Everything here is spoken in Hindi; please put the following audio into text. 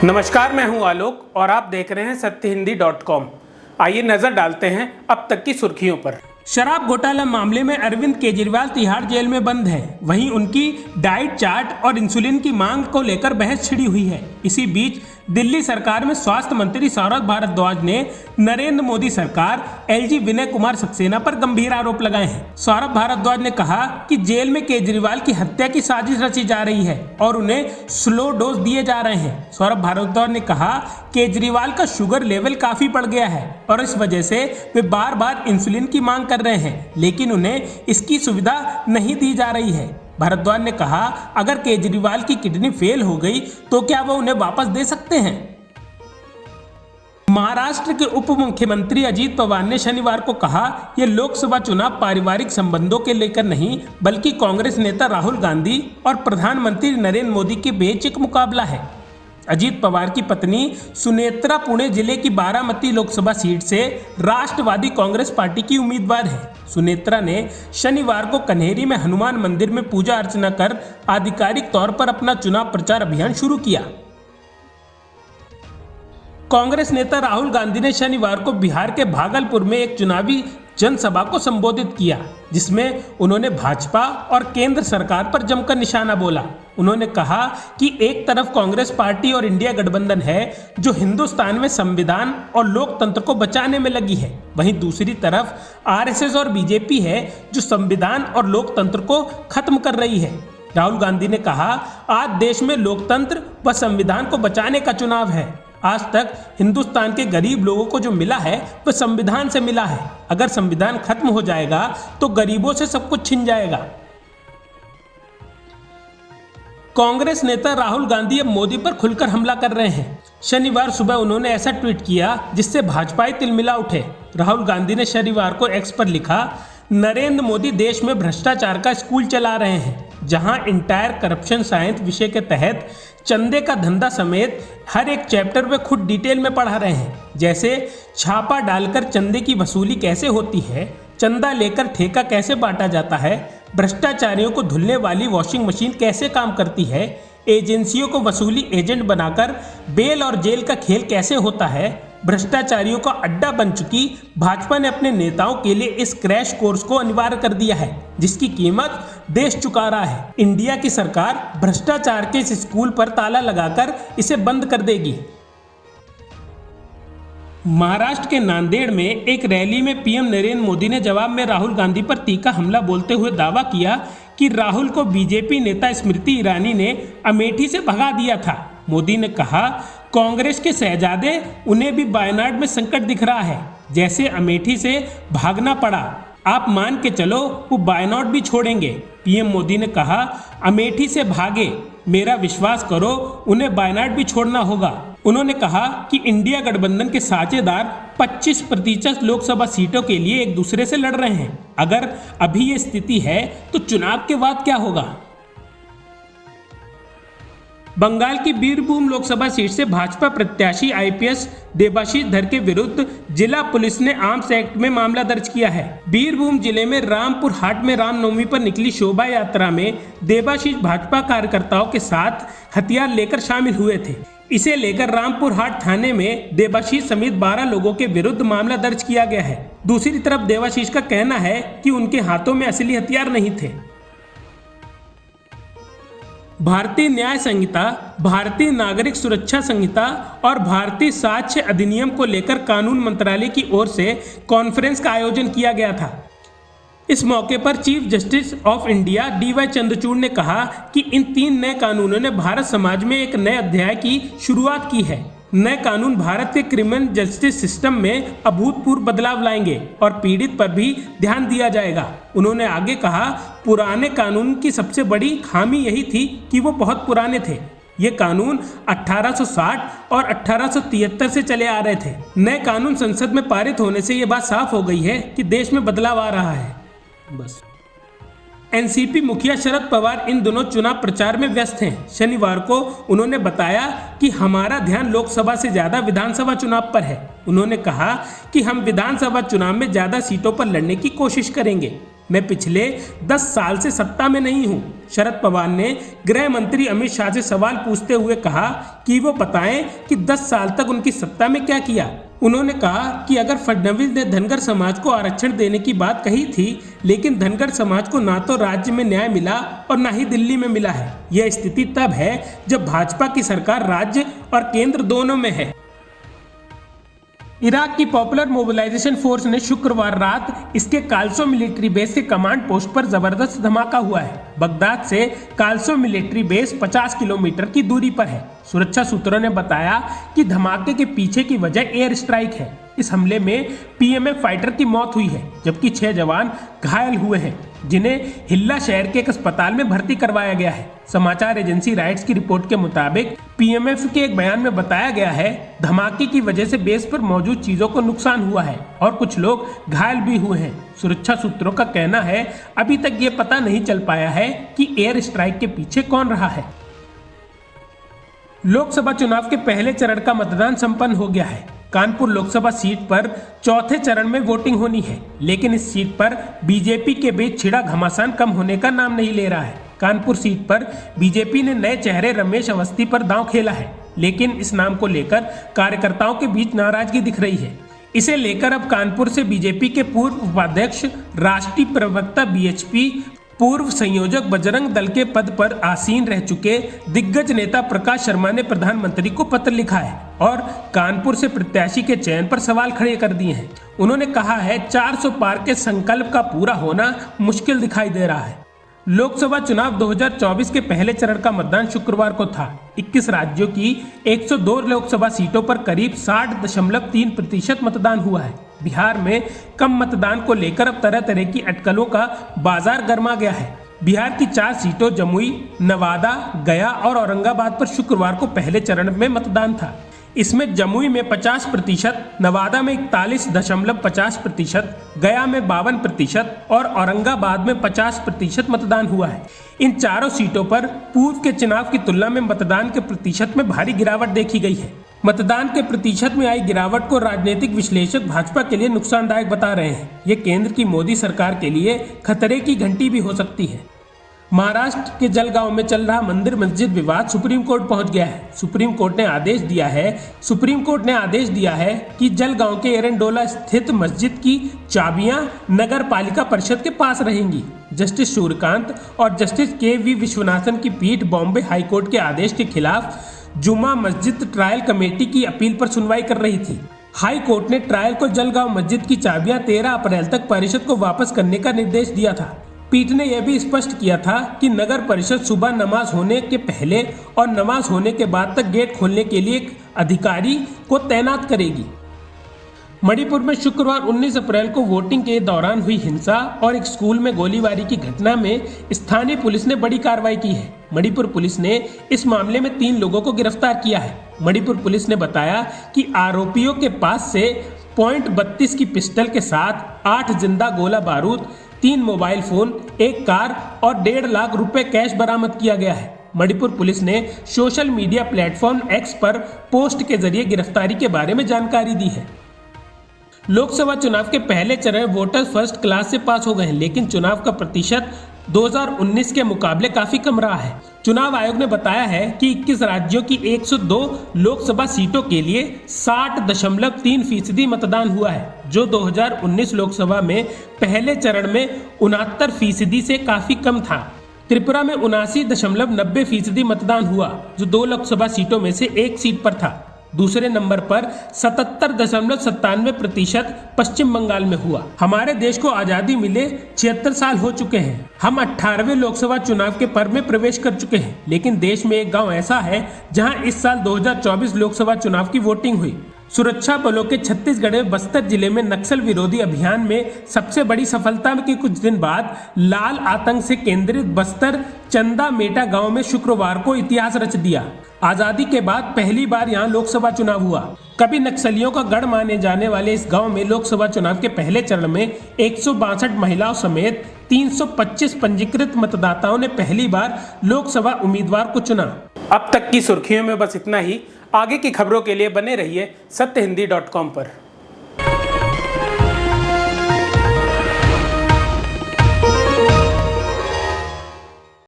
नमस्कार, मैं हूं आलोक और आप देख रहे हैं सत्यहिंदी.com। आइए नजर डालते हैं अब तक की सुर्खियों पर। शराब घोटाला मामले में अरविंद केजरीवाल तिहाड़ जेल में बंद है। वहीं उनकी डाइट चार्ट और इंसुलिन की मांग को लेकर बहस छिड़ी हुई है। इसी बीच दिल्ली सरकार में स्वास्थ्य मंत्री सौरभ भारद्वाज ने नरेंद्र मोदी सरकार, एलजी विनय कुमार सक्सेना पर गंभीर आरोप लगाए हैं। सौरभ भारद्वाज ने कहा कि जेल में केजरीवाल की हत्या की साजिश रची जा रही है और उन्हें स्लो डोज दिए जा रहे हैं। सौरभ भारद्वाज ने कहा केजरीवाल का शुगर लेवल काफी बढ़ गया है और इस वजह से वे बार बार इंसुलिन की मांग कर रहे हैं, लेकिन उन्हें इसकी सुविधा नहीं दी जा रही है। भारद्वाज ने कहा अगर केजरीवाल की किडनी फेल हो गई तो क्या वो उन्हें वापस दे सकते हैं। महाराष्ट्र के उप मुख्यमंत्री अजीत पवार ने शनिवार को कहा यह लोकसभा चुनाव पारिवारिक संबंधों के लेकर नहीं बल्कि कांग्रेस नेता राहुल गांधी और प्रधानमंत्री नरेंद्र मोदी के बीच एक मुकाबला है। अजीत पवार की पत्नी सुनेत्रा पुणे जिले की बारामती लोकसभा सीट से राष्ट्रवादी कांग्रेस पार्टी की उम्मीदवार है। सुनेत्रा ने शनिवार को कन्हेरी में हनुमान मंदिर में पूजा अर्चना कर आधिकारिक तौर पर अपना चुनाव प्रचार अभियान शुरू किया। कांग्रेस नेता राहुल गांधी ने शनिवार को बिहार के भागलपुर में एक चुनावी जनसभा को संबोधित किया, जिसमें उन्होंने भाजपा और केंद्र सरकार पर जमकर निशाना बोला। उन्होंने कहा कि एक तरफ कांग्रेस पार्टी और इंडिया गठबंधन है जो हिंदुस्तान में संविधान और लोकतंत्र को बचाने में लगी है, वहीं दूसरी तरफ आरएसएस और बीजेपी है जो संविधान और लोकतंत्र को खत्म कर रही है। राहुल गांधी ने कहा आज देश में लोकतंत्र व संविधान को बचाने का चुनाव है। आज तक हिंदुस्तान के गरीब लोगों को जो मिला है वह संविधान से मिला है। अगर संविधान खत्म हो जाएगा तो गरीबों से सब कुछ छिन जाएगा। कांग्रेस नेता राहुल गांधी अब मोदी पर खुलकर हमला कर रहे हैं। शनिवार सुबह उन्होंने ऐसा ट्वीट किया जिससे भाजपाई तिलमिला उठे। राहुल गांधी ने शनिवार को एक्स पर लिखा नरेंद्र मोदी देश में भ्रष्टाचार का स्कूल चला रहे हैं, जहां इंटायर करप्शन साइंस विषय के तहत चंदे का धंधा समेत हर एक चैप्टर वे खुद डिटेल में पढ़ा रहे हैं, जैसे छापा डालकर चंदे की वसूली कैसे होती है, चंदा लेकर ठेका कैसे बांटा जाता है, भ्रष्टाचारियों को धुलने वाली वॉशिंग मशीन कैसे काम करती है, एजेंसियों को वसूली एजेंट बनाकर बेल और जेल का खेल कैसे होता है। भ्रष्टाचारियों का अड्डा बन चुकी भाजपा ने अपने नेताओं के लिए इस क्रैश कोर्स को अनिवार्य कर दिया है, जिसकी कीमत देश चुका रहा है। इंडिया की सरकार भ्रष्टाचार के इस स्कूल पर ताला लगाकर इसे बंद कर देगी। महाराष्ट्र के नांदेड़ में एक रैली में पीएम नरेंद्र मोदी ने जवाब में राहुल गांधी पर तीखा हमला बोलते हुए दावा किया कि राहुल को बीजेपी नेता स्मृति ईरानी ने अमेठी से भगा दिया था। मोदी ने कहा कांग्रेस के शहजादे उन्हें भी वायनाड में संकट दिख रहा है, जैसे अमेठी से भागना पड़ा। आप मान के चलो वो वायनाड भी छोड़ेंगे। पीएम मोदी ने कहा अमेठी से भागे, मेरा विश्वास करो उन्हें वायनाड भी छोड़ना होगा। उन्होंने कहा कि इंडिया गठबंधन के साझेदार 25% लोकसभा सीटों के लिए एक दूसरे से लड़ रहे हैं। अगर अभी ये स्थिति है तो चुनाव के बाद क्या होगा। बंगाल की बीरभूम लोकसभा सीट से भाजपा प्रत्याशी आईपीएस देबाशीष धर के विरुद्ध जिला पुलिस ने आर्म्स एक्ट में मामला दर्ज किया है। बीरभूम जिले में रामपुर हाट में रामनवमी पर निकली शोभा यात्रा में देबाशीष भाजपा कार्यकर्ताओं के साथ हथियार लेकर शामिल हुए थे। इसे लेकर रामपुर हाट थाने में देबाशीष समेत 12 लोगों के विरुद्ध मामला दर्ज किया गया है। दूसरी तरफ देबाशीष का कहना है कि उनके हाथों में असली हथियार नहीं थे। भारतीय न्याय संहिता, भारतीय नागरिक सुरक्षा संहिता और भारतीय साक्ष्य अधिनियम को लेकर कानून मंत्रालय की ओर से कॉन्फ्रेंस का आयोजन किया गया था। इस मौके पर chief justice of India DY Chandrachud ने कहा कि इन 3 नए कानूनों ने भारत समाज में एक नए अध्याय की शुरुआत की है। नए कानून भारत के क्रिमिनल जस्टिस सिस्टम में अभूतपूर्व बदलाव लाएंगे और पीड़ित पर भी ध्यान दिया जाएगा। उन्होंने आगे कहा पुराने कानून की सबसे बड़ी खामी यही थी कि वो बहुत पुराने थे। ये कानून 1860 और 1873 से चले आ रहे थे। नए कानून संसद में पारित होने से ये बात साफ हो गई है कि देश में बदलाव आ रहा है। बस एनसीपी मुखिया शरद पवार इन दिनों चुनाव प्रचार में व्यस्त हैं। शनिवार को उन्होंने बताया कि हमारा ध्यान लोकसभा से ज्यादा विधानसभा चुनाव पर है। उन्होंने कहा कि हम विधानसभा चुनाव में ज्यादा सीटों पर लड़ने की कोशिश करेंगे। मैं पिछले 10 साल से सत्ता में नहीं हूं। शरद पवार ने गृह मंत्री अमित शाह से सवाल पूछते हुए कहा कि वो बताएं कि 10 साल तक उनकी सत्ता में क्या किया। उन्होंने कहा कि अगर फडणवीस ने धनगर समाज को आरक्षण देने की बात कही थी, लेकिन धनगर समाज को ना तो राज्य में न्याय मिला और ना ही दिल्ली में मिला है। यह स्थिति तब है जब भाजपा की सरकार राज्य और केंद्र दोनों में है। इराक की पॉपुलर मोबिलाइजेशन फोर्स ने शुक्रवार रात इसके काल्सो मिलिट्री बेस के कमांड पोस्ट पर जबरदस्त धमाका हुआ है। बगदाद से काल्सो मिलिट्री बेस 50 किलोमीटर की दूरी पर है। सुरक्षा सूत्रों ने बताया कि धमाके के पीछे की वजह एयर स्ट्राइक है। इस हमले में पीएमएफ फाइटर की मौत हुई है, जबकि 6 जवान घायल हुए हैं, जिन्हें हिल्ला शहर के एक अस्पताल में भर्ती करवाया गया है। समाचार एजेंसी राइट्स की रिपोर्ट के मुताबिक पीएमएफ के एक बयान में बताया गया है, धमाके की वजह से बेस पर मौजूद चीजों को नुकसान हुआ है और कुछ लोग घायल भी हुए हैं। सुरक्षा सूत्रों का कहना है, अभी तक ये पता नहीं चल पाया है कि एयर स्ट्राइक के पीछे कौन रहा है। लोकसभा चुनाव के पहले चरण का मतदान संपन्न हो गया है। कानपुर लोकसभा सीट पर चौथे चरण में वोटिंग होनी है, लेकिन इस सीट पर बीजेपी के बीच छिड़ा घमासान कम होने का नाम नहीं ले रहा है। कानपुर सीट पर बीजेपी ने नए चेहरे रमेश अवस्थी पर दांव खेला है, लेकिन इस नाम को लेकर कार्यकर्ताओं के बीच नाराजगी दिख रही है। इसे लेकर अब कानपुर से बीजेपी के पूर्व उपाध्यक्ष, राष्ट्रीय प्रवक्ता बीएचपी, पूर्व संयोजक बजरंग दल के पद पर आसीन रह चुके दिग्गज नेता प्रकाश शर्मा ने प्रधानमंत्री को पत्र लिखा है और कानपुर से प्रत्याशी के चयन पर सवाल खड़े कर दिए हैं। उन्होंने कहा है, 400 पार के संकल्प का पूरा होना मुश्किल दिखाई दे रहा है। लोकसभा चुनाव 2024 के पहले चरण का मतदान शुक्रवार को था। 21 राज्यों की 102 लोकसभा सीटों पर करीब 60.3% मतदान हुआ है। बिहार में कम मतदान को लेकर अब तरह तरह की अटकलों का बाजार गर्मा गया है। बिहार की 4 सीटों जमुई, नवादा, गया और औरंगाबाद पर शुक्रवार को पहले चरण में मतदान था। इसमें जमुई में 50%, नवादा में 41.50%, गया में 52% और औरंगाबाद में 50% मतदान हुआ है। इन चारों सीटों पर पूर्व के चुनाव की तुलना में मतदान के प्रतिशत में भारी गिरावट देखी गई है। मतदान के प्रतिशत में आई गिरावट को राजनीतिक विश्लेषक भाजपा के लिए नुकसानदायक बता रहे हैं। ये केंद्र की मोदी सरकार के लिए खतरे की घंटी भी हो सकती है। महाराष्ट्र के जलगांव में चल रहा मंदिर मस्जिद विवाद सुप्रीम कोर्ट पहुंच गया है। सुप्रीम कोर्ट ने आदेश दिया है कि जलगांव के एरंडोला स्थित मस्जिद की चाबियां नगर पालिका परिषद के पास रहेंगी। जस्टिस सूर्यकांत और जस्टिस के.वी. विश्वनाथन की पीठ बॉम्बे हाईकोर्ट के आदेश के खिलाफ जुमा मस्जिद ट्रायल कमेटी की अपील पर सुनवाई कर रही थी। हाई कोर्ट ने ट्रायल को जलगांव मस्जिद की चाबियां 13 अप्रैल तक परिषद को वापस करने का निर्देश दिया था। पीठ ने यह भी स्पष्ट किया था कि नगर परिषद सुबह नमाज होने के पहले और नमाज होने के बाद तक गेट खोलने के लिए एक अधिकारी को तैनात करेगी। मणिपुर में शुक्रवार 19 अप्रैल को वोटिंग के दौरान हुई हिंसा और एक स्कूल में गोलीबारी की घटना में स्थानीय पुलिस ने बड़ी कार्रवाई की है। मणिपुर पुलिस ने इस मामले में 3 लोगों को गिरफ्तार किया है। मणिपुर पुलिस ने बताया कि आरोपियों के पास से .32 की पिस्टल के साथ 8 जिंदा गोला बारूद, 3 मोबाइल फोन, 1 कार और 1.5 लाख रुपए कैश बरामद किया गया है। मणिपुर पुलिस ने सोशल मीडिया प्लेटफॉर्म एक्स पर पोस्ट के जरिए गिरफ्तारी के बारे में जानकारी दी है। लोकसभा चुनाव के पहले चरण वोटर्स फर्स्ट क्लास से पास हो गए हैं, लेकिन चुनाव का प्रतिशत 2019 के मुकाबले काफी कम रहा है। चुनाव आयोग ने बताया है कि 21 राज्यों की 102 लोकसभा सीटों के लिए 60.3% मतदान हुआ है, जो 2019 लोकसभा में पहले चरण में 69% से काफी कम था। त्रिपुरा में 79.90% मतदान हुआ, जो 2 लोकसभा सीटों में से 1 सीट पर था। दूसरे नंबर पर 77.97% पश्चिम बंगाल में हुआ। हमारे देश को आजादी मिले 76 साल हो चुके हैं। हम 18वें लोकसभा चुनाव के पर्व में प्रवेश कर चुके हैं, लेकिन देश में एक गांव ऐसा है जहां इस साल 2024 लोकसभा चुनाव की वोटिंग हुई। सुरक्षा बलों के छत्तीसगढ़ में बस्तर जिले में नक्सल विरोधी अभियान में सबसे बड़ी सफलता के कुछ दिन बाद लाल आतंक से केंद्रित बस्तर चंदा मेटा गांव में शुक्रवार को इतिहास रच दिया। आजादी के बाद पहली बार यहां लोकसभा चुनाव हुआ। कभी नक्सलियों का गढ़ माने जाने वाले इस गांव में लोकसभा चुनाव के पहले चरण में 162 महिलाओं समेत 325 पंजीकृत मतदाताओं ने पहली बार लोकसभा उम्मीदवार को चुना। अब तक की सुर्खियों में बस इतना ही। आगे की खबरों के लिए बने रहिए सत्यहिंदी.com पर।